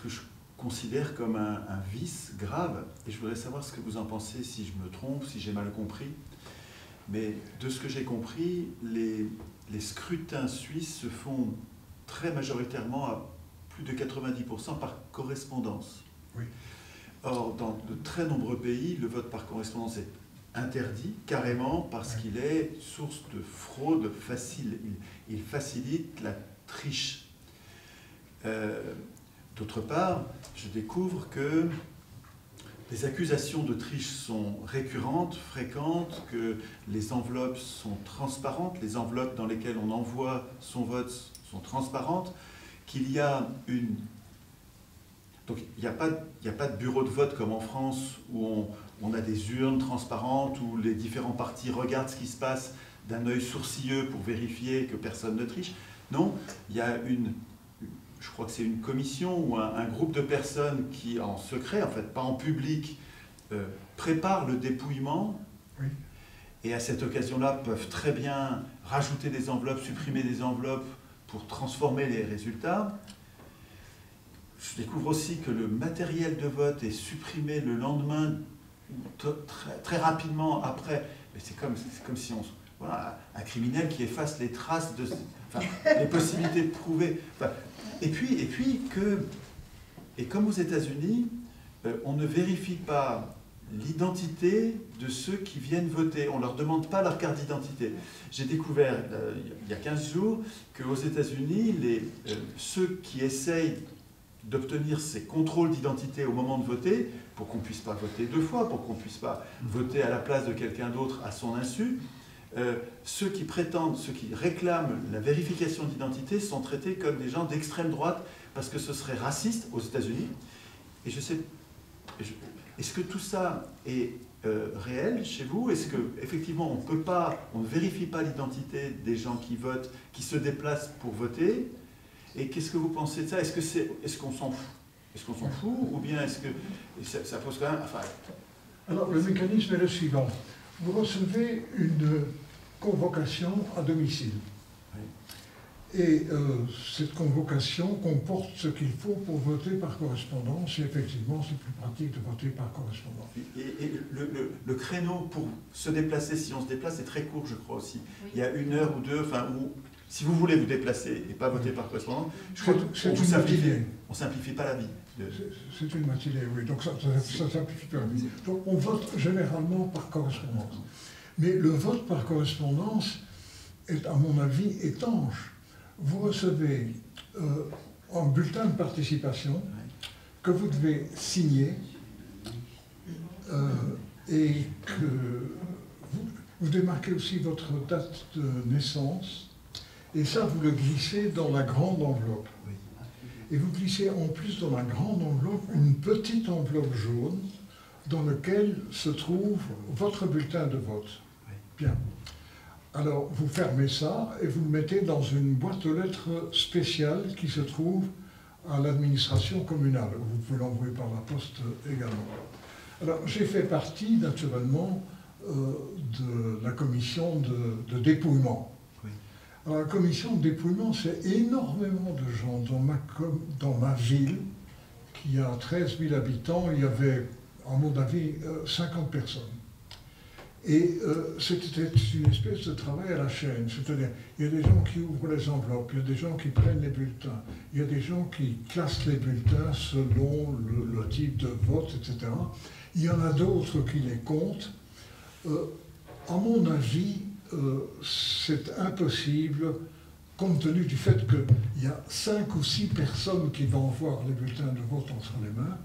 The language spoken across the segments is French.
que je considère comme un vice grave. Et je voudrais savoir ce que vous en pensez, si je me trompe, si j'ai mal compris. Mais de ce que j'ai compris, les scrutins suisses se font très majoritairement, à plus de 90%, par correspondance. Oui. Or, dans de très nombreux pays, le vote par correspondance est interdit, carrément, parce qu'il est source de fraude facile. Il facilite la triche. D'autre part, je découvre que les accusations de triche sont récurrentes, fréquentes, que les enveloppes sont transparentes, les enveloppes dans lesquelles on envoie son vote sont transparentes, qu'il y a une... Donc il n'y a pas de bureau de vote comme en France où on a des urnes transparentes où les différents partis regardent ce qui se passe d'un œil sourcilleux pour vérifier que personne ne triche. Non, il y a je crois que c'est une commission ou un groupe de personnes qui, en secret, en fait, pas en public, prépare le dépouillement. Oui. Et à cette occasion-là, peuvent très bien rajouter des enveloppes, supprimer des enveloppes pour transformer les résultats. Je découvre aussi que le matériel de vote est supprimé le lendemain, très rapidement après. Mais c'est comme si voilà, un criminel qui efface les traces de... Enfin, les possibilités de prouver... Enfin, et comme aux États-Unis, on ne vérifie pas l'identité de ceux qui viennent voter. On ne leur demande pas leur carte d'identité. J'ai découvert il y a 15 jours qu'aux États-Unis, ceux qui essayent d'obtenir ces contrôles d'identité au moment de voter, pour qu'on ne puisse pas voter deux fois, pour qu'on ne puisse pas voter à la place de quelqu'un d'autre à son insu, ceux qui réclament la vérification d'identité sont traités comme des gens d'extrême droite parce que ce serait raciste aux États-Unis. Et je sais, est-ce que tout ça est réel chez vous? Est-ce qu'effectivement on ne vérifie pas l'identité des gens qui votent, qui se déplacent pour voter? Et qu'est-ce que vous pensez de ça? Est-ce qu'on s'en fout? Est-ce qu'on s'en fout? Ou bien est-ce que ça pose quand même... Enfin... Alors, le mécanisme est le suivant. Vous recevez une convocation à domicile. Oui. Et cette convocation comporte ce qu'il faut pour voter par correspondance. Et effectivement, c'est plus pratique de voter par correspondance. Et le créneau pour se déplacer, si on se déplace, est très court, je crois aussi. Oui. Il y a 1 heure ou 2, enfin, où... Si vous voulez vous déplacer et pas voter par correspondance, on ne simplifie pas la vie. C'est une matinée, oui. Donc ça ne simplifie pas la vie. Donc on vote généralement par correspondance. Mais le vote par correspondance est, à mon avis, étanche. Vous recevez un bulletin de participation que vous devez signer et que vous devez marquer aussi votre date de naissance. Et ça, vous le glissez dans la grande enveloppe. Et vous glissez en plus dans la grande enveloppe une petite enveloppe jaune dans laquelle se trouve votre bulletin de vote. Bien. Alors, vous fermez ça et vous le mettez dans une boîte aux lettres spéciale qui se trouve à l'administration communale. Vous pouvez l'envoyer par la poste également. Alors, j'ai fait partie, naturellement, de la commission de dépouillement. Alors, la commission de dépouillement, c'est énormément de gens. Dans ma ville, qui a 13 000 habitants, il y avait, à mon avis, 50 personnes. Et c'était une espèce de travail à la chaîne. C'est-à-dire, il y a des gens qui ouvrent les enveloppes, il y a des gens qui prennent les bulletins, il y a des gens qui classent les bulletins selon le type de vote, etc. Il y en a d'autres qui les comptent. À mon avis, c'est impossible, compte tenu du fait qu'il y a 5 ou 6 personnes qui vont voir les bulletins de vote entre les mains,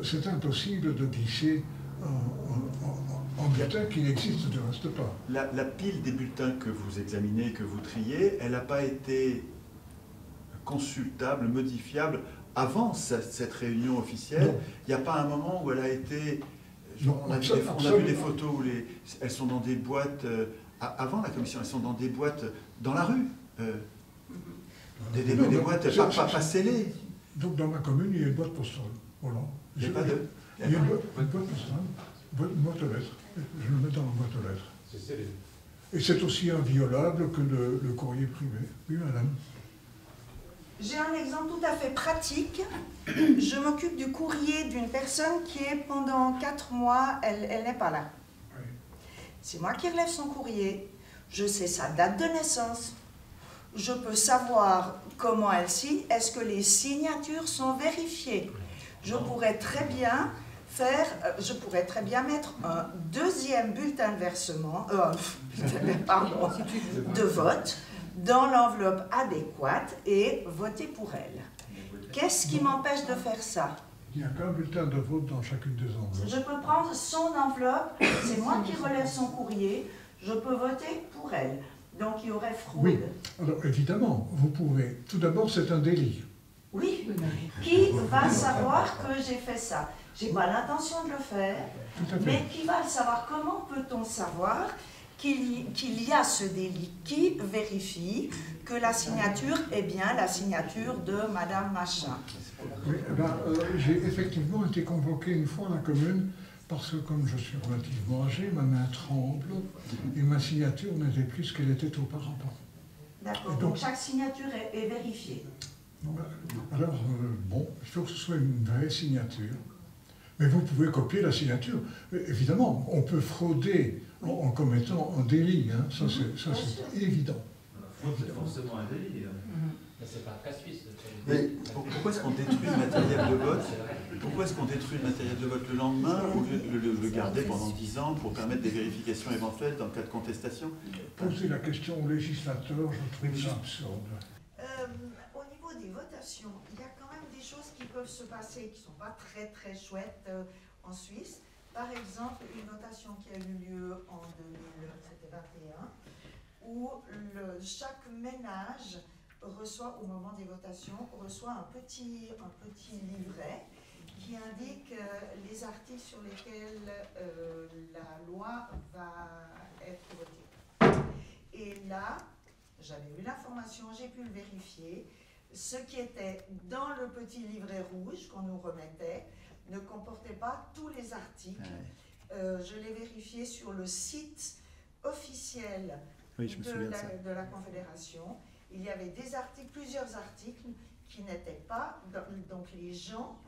c'est impossible de glisser en bulletin qui n'existe de reste pas. La pile des bulletins que vous examinez, que vous triez, elle n'a pas été consultable, modifiable avant cette réunion officielle. Non. Il n'y a pas un moment où elle a été... Non, on a vu des photos où elles sont dans des boîtes... avant la commission, elles sont dans des boîtes dans la rue. Des boîtes pas scellées. Donc dans ma commune, il y a une boîte postale. Voilà. Il n'y a pas de... Il y a une boîte postale, une boîte aux lettres. Je le mets dans la boîte aux lettres. C'est scellé. Et c'est aussi inviolable que le courrier privé. Oui, madame. J'ai un exemple tout à fait pratique. Je m'occupe du courrier d'une personne qui est pendant 4 mois, elle n'est pas là. C'est moi qui relève son courrier. Je sais sa date de naissance. Je peux savoir comment elle signe. Est-ce que les signatures sont vérifiées? Je pourrais très bien mettre un deuxième bulletin de versement, pardon, de vote dans l'enveloppe adéquate et voter pour elle. Qu'est-ce qui m'empêche de faire ça? Il n'y a qu'un bulletin de vote dans chacune des enveloppes. Je peux prendre son enveloppe, c'est moi qui relève son courrier, je peux voter pour elle. Donc il y aurait fraude. Oui, alors évidemment, vous pouvez. Tout d'abord, c'est un délit. Oui, qui va savoir que j'ai fait ça? J'ai pas l'intention de le faire, mais qui va le savoir? Comment peut-on savoir qu'il y a ce délit? Qui vérifie que la signature est bien la signature de Madame Machin? Oui, j'ai effectivement été convoqué une fois à la commune parce que comme je suis relativement âgé, ma main tremble et ma signature n'était plus ce qu'elle était auparavant. D'accord, donc chaque signature est vérifiée. Alors, bon, il faut que ce soit une vraie signature. Mais vous pouvez copier la signature. Évidemment, on peut frauder en commettant un délit, hein. Ça c'est évident. Fraude, c'est forcément un délit. C'est pas un cas suisse. Mais pourquoi est-ce qu'on détruit le matériel de vote? Pourquoi est-ce qu'on détruit le matériel de vote le lendemain au lieu de le garder pendant 10 ans pour permettre des vérifications éventuelles dans le cas de contestation? Poser la question au législateur, je trouve ça absurde. Au niveau des votations, il y a quand même des choses qui peuvent se passer qui ne sont pas très très chouettes en Suisse. Par exemple, une votation qui a eu lieu en 2021, où chaque ménage reçoit, au moment des votations, reçoit un petit livret qui indique les articles sur lesquels la loi va être votée. Et là, j'avais eu l'information, j'ai pu le vérifier. Ce qui était dans le petit livret rouge qu'on nous remettait ne comportait pas tous les articles. Je l'ai vérifié sur le site officiel de la Confédération. Il y avait des articles, plusieurs articles qui n'étaient pas, donc les gens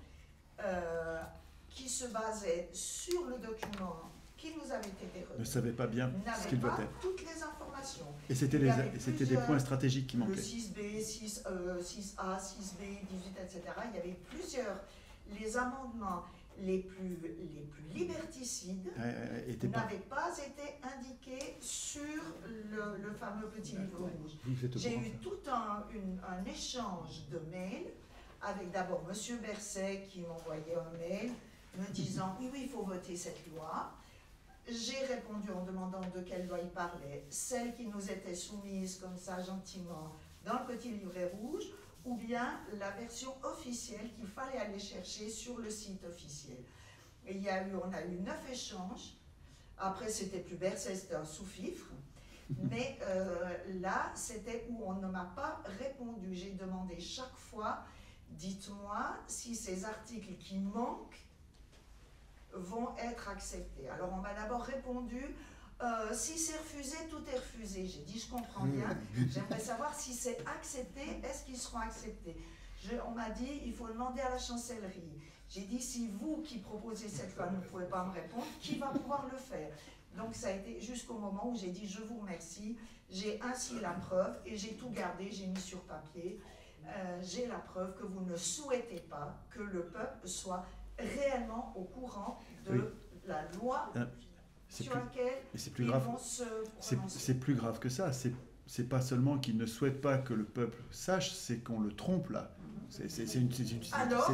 qui se basaient sur le document qui nous avait été remis ne savaient pas bien ce qu'ils votaient. Toutes les informations. Et c'était des points stratégiques qui manquaient. Le 6B, 6A, 6B, 18, etc. Il y avait plusieurs. Les amendements les plus liberticides n'avaient pas été indiqués sur le fameux petit livre rouge. J'ai eu tout un échange de mails avec d'abord M. Berset qui m'envoyait un mail me disant « Oui, il faut voter cette loi ». J'ai répondu en demandant de quelle loi il parlait, celle qui nous était soumise comme ça gentiment dans le petit livret rouge, ou bien la version officielle qu'il fallait aller chercher sur le site officiel. Et on a eu 9 échanges. Après, c'était plus Berset, c'était un sous-fifre. Mais là, c'était où on ne m'a pas répondu. J'ai demandé chaque fois, dites-moi si ces articles qui manquent vont être acceptés. Alors, on m'a d'abord répondu, si c'est refusé, tout est refusé. J'ai dit, je comprends bien, j'aimerais savoir si c'est accepté, est-ce qu'ils seront acceptés? On m'a dit, il faut demander à la chancellerie. J'ai dit, si vous qui proposez cette loi ne pouvez pas me répondre, qui va pouvoir le faire? Donc ça a été jusqu'au moment où j'ai dit, je vous remercie, j'ai ainsi la preuve, et j'ai tout gardé, j'ai mis sur papier, j'ai la preuve que vous ne souhaitez pas que le peuple soit réellement au courant de la loi sur laquelle ils vont se prononcer. C'est plus grave que ça. C'est pas seulement qu'ils ne souhaitent pas que le peuple sache, c'est qu'on le trompe là. C'est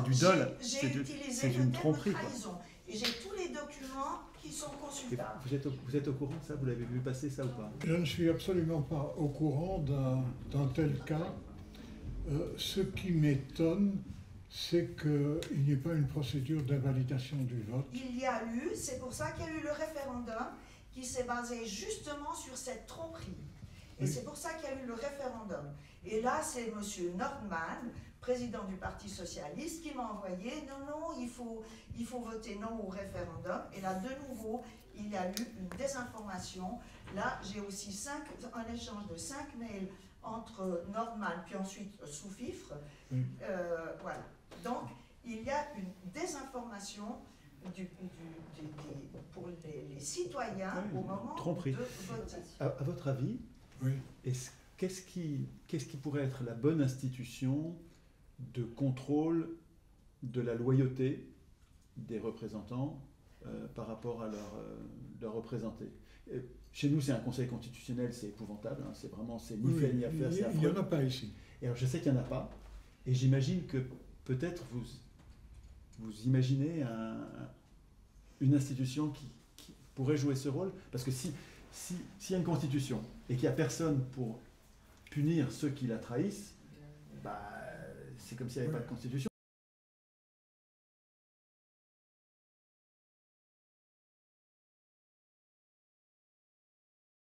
du dol, c'est une tromperie. Trahison. Et j'ai tous les documents qui sont consultables. Vous êtes au courant de ça? Vous l'avez vu passer ça ou pas? Je ne suis absolument pas au courant d'un tel cas. Ce qui m'étonne, c'est qu'il n'y ait pas une procédure d'invalidation du vote. Il y a eu, c'est pour ça qu'il y a eu le référendum qui s'est basé justement sur cette tromperie. Et c'est pour ça qu'il y a eu le référendum. Et là, c'est M. Nordman, président du Parti Socialiste, qui m'a envoyé « Non, il faut voter non au référendum ». Et là, de nouveau, il y a eu une désinformation. Là, j'ai aussi un échange de 5 mails entre Nordman, puis ensuite sous-fifre. Oui. Voilà. Donc, il y a une désinformation pour les citoyens Oui, au moment tromperie. de voter. À votre avis, Oui. qu'est-ce qui pourrait être la bonne institution de contrôle de la loyauté des représentants par rapport à leur représentés? Chez nous, c'est un conseil constitutionnel, c'est épouvantable, hein, c'est ni fait ni à faire, c'est Il n'y en affreux. a pas ici. Et alors, je sais qu'il n'y en a pas, et j'imagine que peut-être vous imaginez une institution qui pourrait jouer ce rôle, parce que s'il y a une constitution et qu'il n'y a personne pour punir ceux qui la trahissent, bah, c'est comme s'il n'y avait pas de constitution.